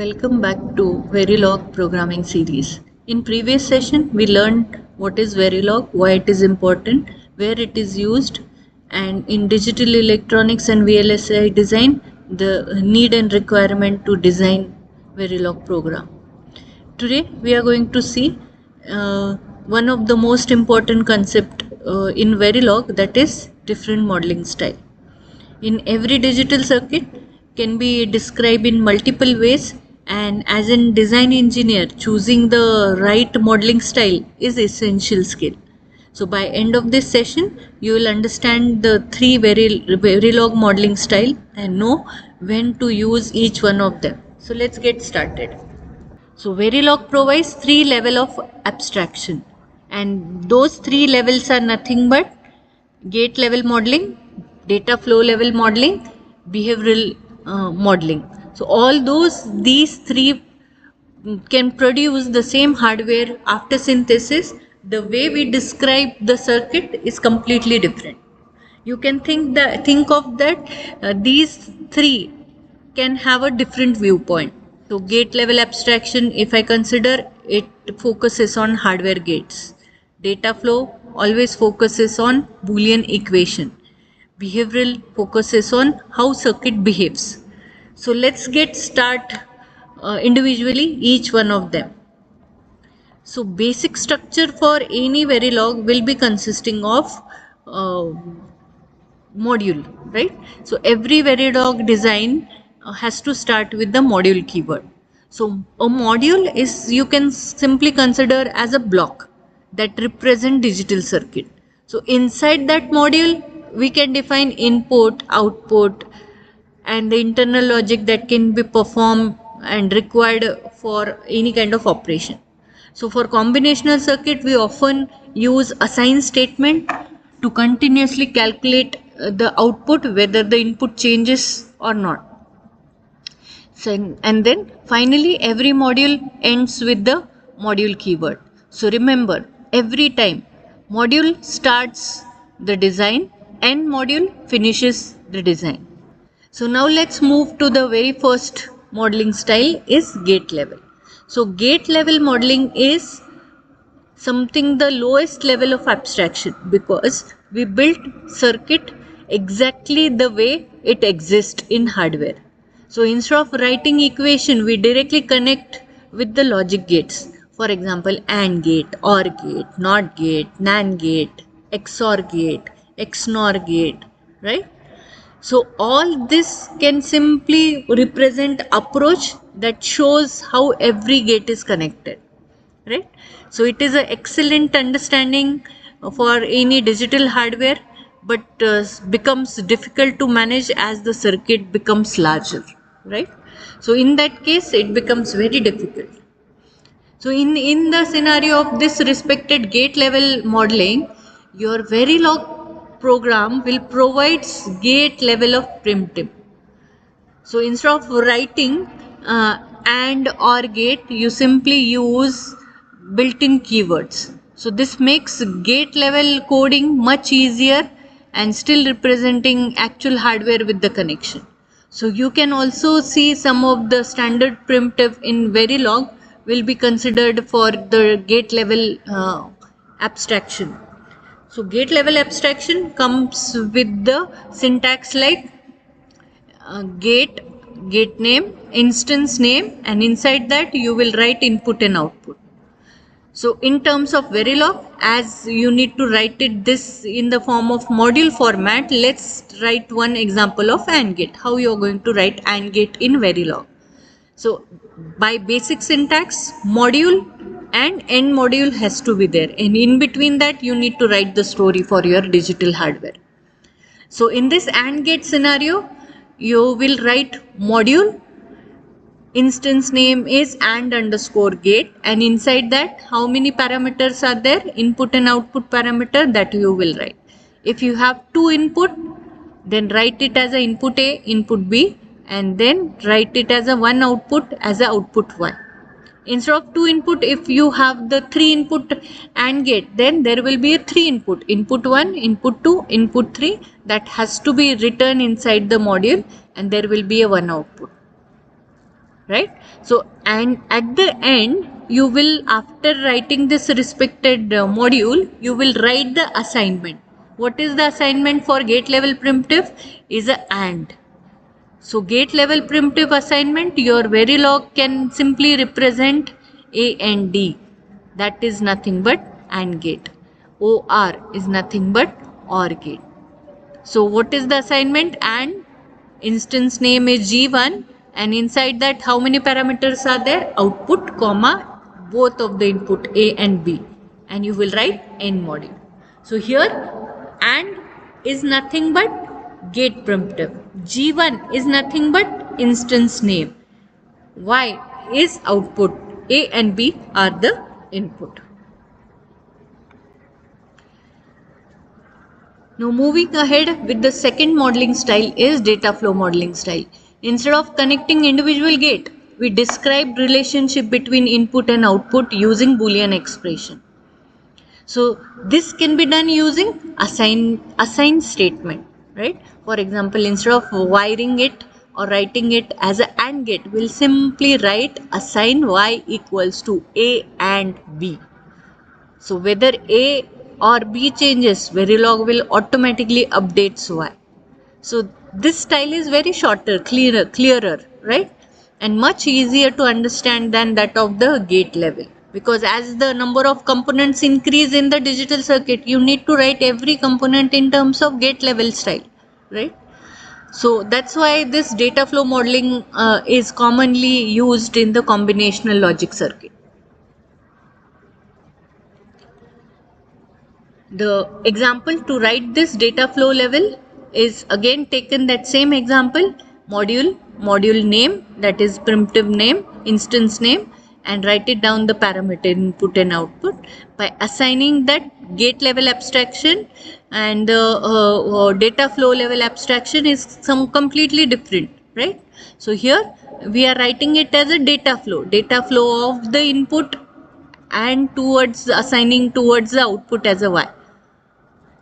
Welcome back to Verilog programming series. In previous session, we learned what is Verilog, why it is important, where it is used, and in digital electronics and VLSI design, the need and requirement to design Verilog program. Today, we are going to see one of the most important concept in Verilog, that is different modeling style. In every digital circuit can be described in multiple ways, and as a design engineer, choosing the right modeling style is essential skill. So by end of this session, you will understand the three Verilog modeling style and know when to use each one of them. So let's get started. So Verilog provides three levels of abstraction, and those three levels are nothing but gate level modeling, data flow level modeling, behavioral modeling. So these three can produce the same hardware after synthesis. The way we describe the circuit is completely different. You can think of that these three can have a different viewpoint. So gate level abstraction, if I consider, it focuses on hardware gates. Data flow always focuses on Boolean equation. Behavioral focuses on how circuit behaves. So let's get start individually each one of them. So basic structure for any Verilog will be consisting of module, right? So every Verilog design has to start with the module keyword. So a module is, you can simply consider as a block that represent digital circuit. So inside that module, we can define input, output, and the internal logic that can be performed and required for any kind of operation. So for combinational circuit, we often use assign statement to continuously calculate the output, whether the input changes or not. So, and then finally every module ends with the module keyword. So remember, every time module starts the design and module finishes the design. So now let's move to the very first modeling style is gate level. So gate level modeling is something the lowest level of abstraction, because we built circuit exactly the way it exists in hardware. So instead of writing equation, we directly connect with the logic gates. For example, AND gate, OR gate, NOT gate, NAND gate, XOR gate, XNOR gate, right? So all this can simply represent approach that shows how every gate is connected, right? So it is an excellent understanding for any digital hardware, but becomes difficult to manage as the circuit becomes larger, right? So in that case, it becomes very difficult. So in the scenario of this respected gate level modeling, your Verilog program will provide gate level of primitive. So instead of writing AND OR gate, you simply use built-in keywords. So this makes gate level coding much easier and still representing actual hardware with the connection. So you can also see some of the standard primitive in Verilog will be considered for the gate level abstraction. So gate level abstraction comes with the syntax like gate name, instance name, and inside that you will write input and output. So in terms of Verilog, as you need to write it this in the form of module format, let's write one example of AND gate, how you are going to write AND gate in Verilog. So by basic syntax, module and end module has to be there, and in between that you need to write the story for your digital hardware. So in this AND gate scenario, you will write module, instance name is AND underscore gate, and inside that how many parameters are there, input and output parameter, that you will write. If you have two input, then write it as a input A, input B, and then write it as a one output as a output 1. Instead of two input, if you have the three input AND gate, then there will be a three input, input 1, input 2, input 3, that has to be written inside the module, and there will be a one output. right? So, and at the end, you will, after writing this respected module, you will write the assignment. What is the assignment for gate level primitive? Is a AND. So gate level primitive assignment, your Verilog can simply represent A and D. That is nothing but AND gate. OR is nothing but OR gate. So what is the assignment? AND instance name is G1, and inside that how many parameters are there? Output comma both of the input A and B, and you will write N module. So here AND is nothing but gate primitive. G1 is nothing but instance name. Y is output. A and B are the input. Now moving ahead with the second modeling style is data flow modeling style. Instead of connecting individual gate, we describe relationship between input and output using Boolean expression. So this can be done using assign statement, right? For example, instead of wiring it or writing it as an AND gate, we'll simply write assign Y equals to A and B. So whether A or B changes, Verilog will automatically update Y. So this style is very shorter, clearer, right? And much easier to understand than that of the gate level. Because as the number of components increase in the digital circuit, you need to write every component in terms of gate level style, right? So that's why this data flow modeling is commonly used in the combinational logic circuit. The example to write this data flow level is again taken that same example, module name, that is primitive name, instance name, and write it down the parameter input and output by assigning that gate level abstraction, and the data flow level abstraction is some completely different, right? So here we are writing it as a data flow of the input and towards assigning towards the output as a Y.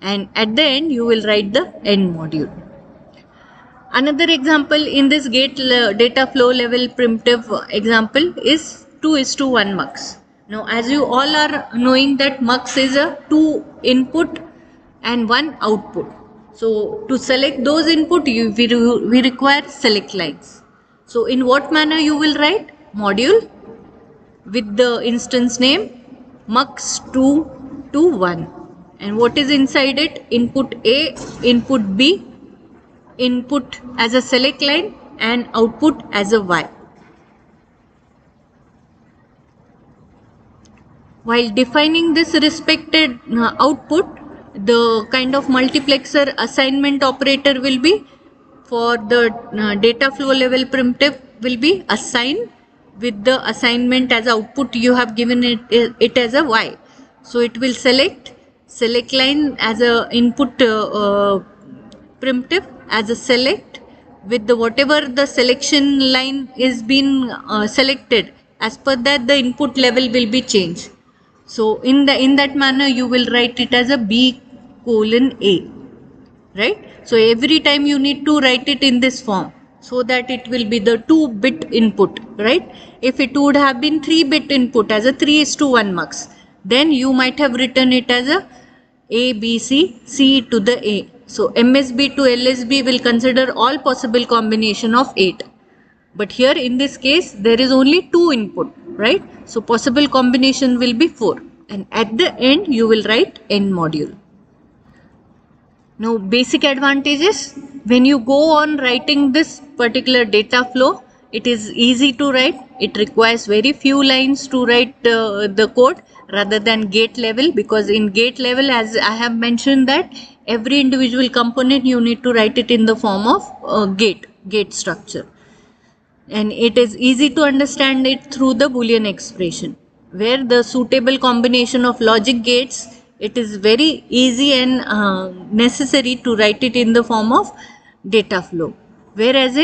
And at the end you will write the N module. Another example in this data flow level primitive example is 2:1 mux. Now as you all are knowing that mux is a 2 input and 1 output. So to select those input we require select lines. So in what manner you will write? Module with the instance name mux 2 to 1. And what is inside it? Input A, input B, input as a select line and output as a Y. While defining this respected output, the kind of multiplexer assignment operator will be for the data flow level primitive will be assign with the assignment as output you have given it as a Y. So it will select line as a input primitive as a select with the whatever the selection line is been selected, as per that the input level will be changed. So in that manner you will write it as a B colon A, right? So every time you need to write it in this form so that it will be the 2-bit input, right? If it would have been 3-bit input as a 3:1 mux, then you might have written it as a B C C to the A. So MSB to LSB will consider all possible combination of 8. But here in this case there is only 2 input, right? So possible combination will be 4, and at the end you will write N module. Now basic advantages, when you go on writing this particular data flow, it is easy to write. It requires very few lines to write the code rather than gate level, because in gate level, as I have mentioned, that every individual component you need to write it in the form of gate structure. And it is easy to understand it through the Boolean expression, where the suitable combination of logic gates, it is very easy and necessary to write it in the form of data flow. Whereas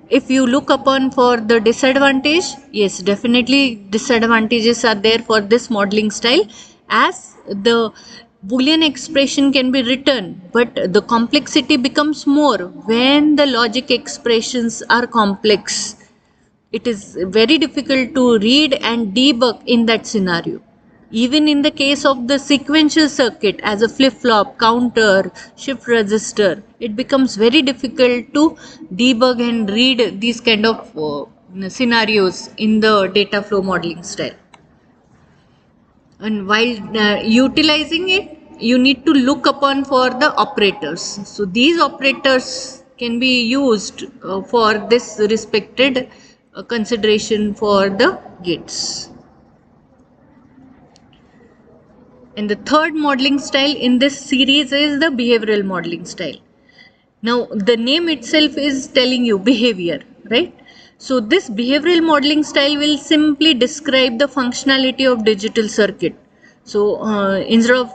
if you look upon for the disadvantage, yes, definitely disadvantages are there for this modeling style, as the Boolean expression can be written, but the complexity becomes more when the logic expressions are complex. it is very difficult to read and debug in that scenario. Even in the case of the sequential circuit as a flip-flop, counter, shift register, it becomes very difficult to debug and read these kind of scenarios in the data flow modeling style. And while utilizing it, you need to look upon for the operators. So these operators can be used for this respected consideration for the gates. And the third modeling style in this series is the behavioral modeling style. Now, the name itself is telling you behavior, right? So, this behavioral modeling style will simply describe the functionality of digital circuit. So, instead of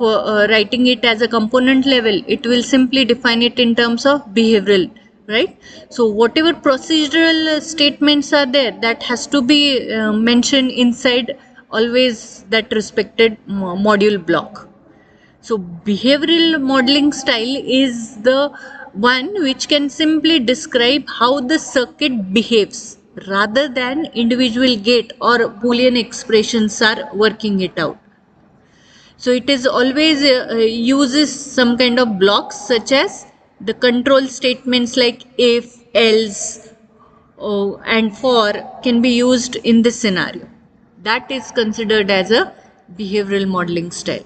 writing it as a component level, it will simply define it in terms of behavioral, right? So, whatever procedural statements are there, that has to be mentioned inside always that respected module block. So behavioral modeling style is the one which can simply describe how the circuit behaves rather than individual gate or Boolean expressions are working it out. So it is always uses some kind of blocks such as the control statements like if, else, and for can be used in this scenario. That is considered as a behavioral modeling style.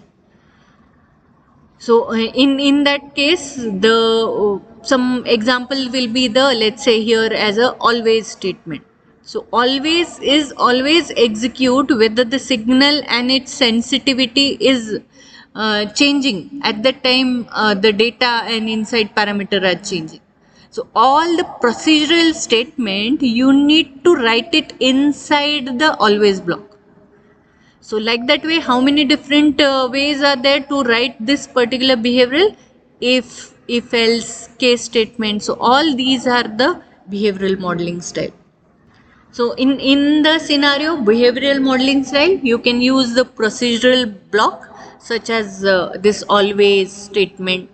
So in that case, the some example will be the, let's say here as a always statement. So always is always execute whether the signal and its sensitivity is changing at that time the data and inside parameter are changing. So all the procedural statement you need to write it inside the always block. So like that way, how many different ways are there to write this particular behavioral? If else, case statement. So all these are the behavioral modeling style. So in the scenario behavioral modeling style, you can use the procedural block such as this always statement,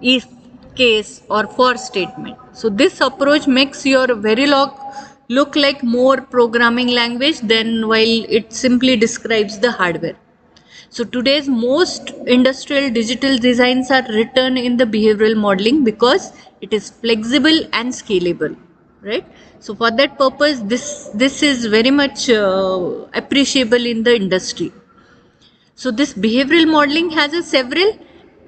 if, case or for statement. So this approach makes your Verilog look like more programming language than while it simply describes the hardware. So today's most industrial digital designs are written in the behavioral modeling because it is flexible and scalable, right? So for that purpose, this is very much appreciable in the industry. So this behavioral modeling has several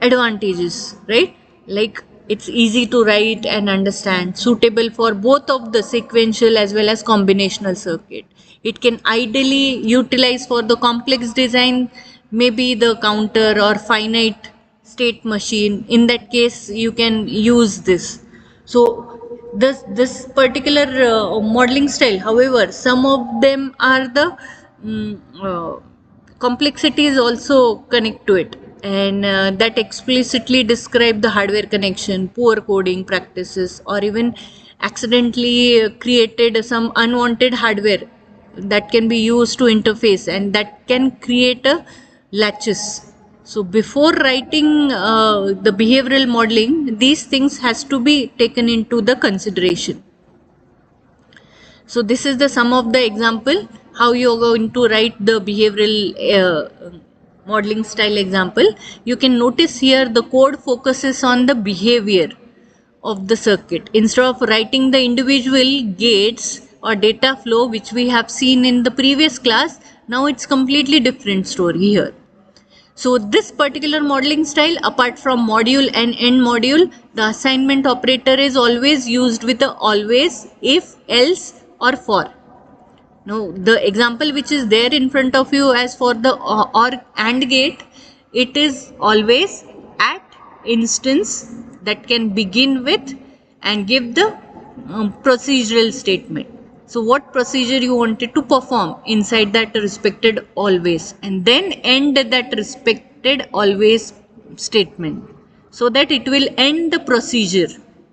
advantages, right? Like it's easy to write and understand, suitable for both of the sequential as well as combinational circuit. It can ideally utilize for the complex design, maybe the counter or finite state machine. In that case, you can use this. So this particular modeling style, however, some of them are the complexity is also connect to it, and that explicitly describe the hardware connection, poor coding practices, or even accidentally created some unwanted hardware that can be used to interface and that can create a latches. So before writing the behavioral modeling, these things has to be taken into the consideration. So this is the some of the example how you are going to write the behavioral modeling style example. You can notice here the code focuses on the behavior of the circuit instead of writing the individual gates or data flow which we have seen in the previous class. Now it's completely different story here. So this particular modeling style, apart from module and end module, the assignment operator is always used with the always, if, else or for. Now the example which is there in front of you as for the or AND gate, it is always at instance that can begin with and give the procedural statement. So what procedure you wanted to perform inside that respected always, and then end that respected always statement so that it will end the procedure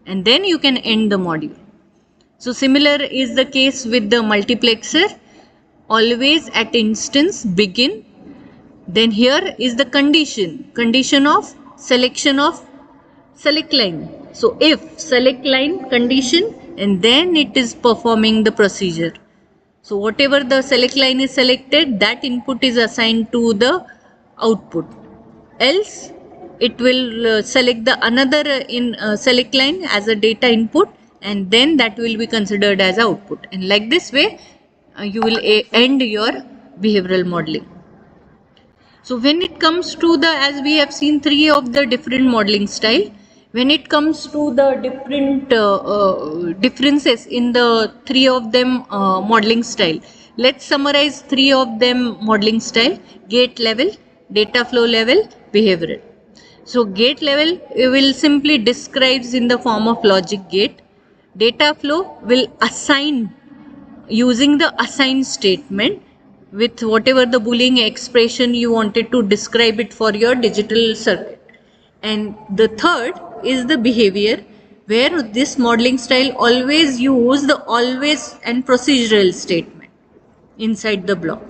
and then you can end the module. So similar is the case with the multiplexer, always at instance begin, then here is the condition of selection of select line. So if select line condition and then it is performing the procedure. So whatever the select line is selected, that input is assigned to the output. Else it will select the another select line as a data input, and then that will be considered as output. And like this way, you will end your behavioral modeling. So when it comes to the, as we have seen three of the different modeling style, when it comes to the different differences in the three of them modeling style, let's summarize three of them modeling style: gate level, data flow level, behavioral. So gate level will simply describes in the form of logic gate. Data flow will assign using the assign statement with whatever the Boolean expression you wanted to describe it for your digital circuit. And the third is the behavior, where this modeling style always use the always and procedural statement inside the block.